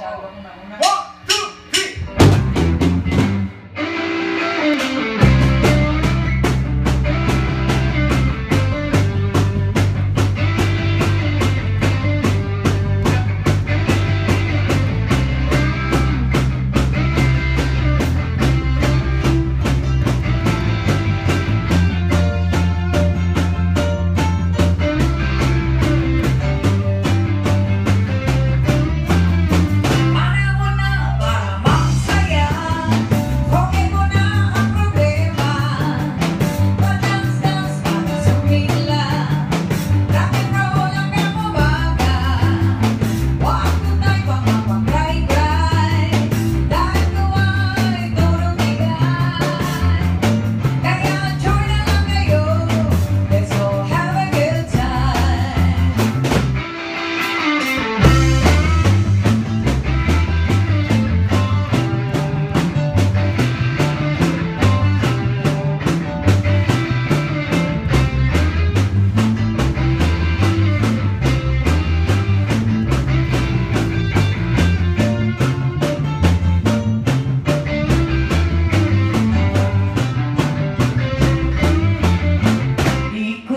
Sawa ko na una. 1, 2, 3.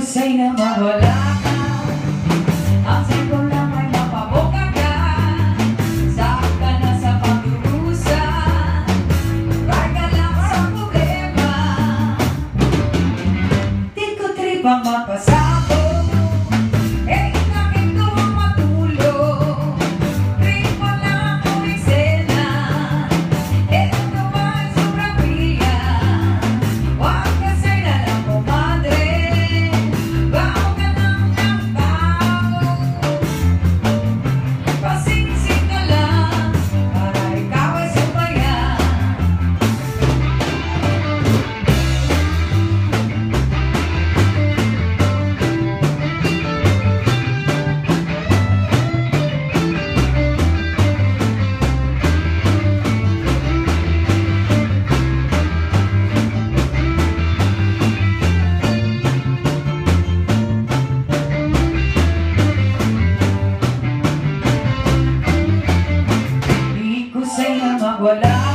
Sa'y na mawala ka, ang sa'y ko lang ay mapaboka ka. Saan ka na sa pagdurusa, right ka lang sa problema. Di ko tripang mapasabog, eh bakit ko ang matulog? Tripa lang ang eksena, ito naman sobrang biya. Huwag ka sa'y na lang kumadre, sa'y na magwala.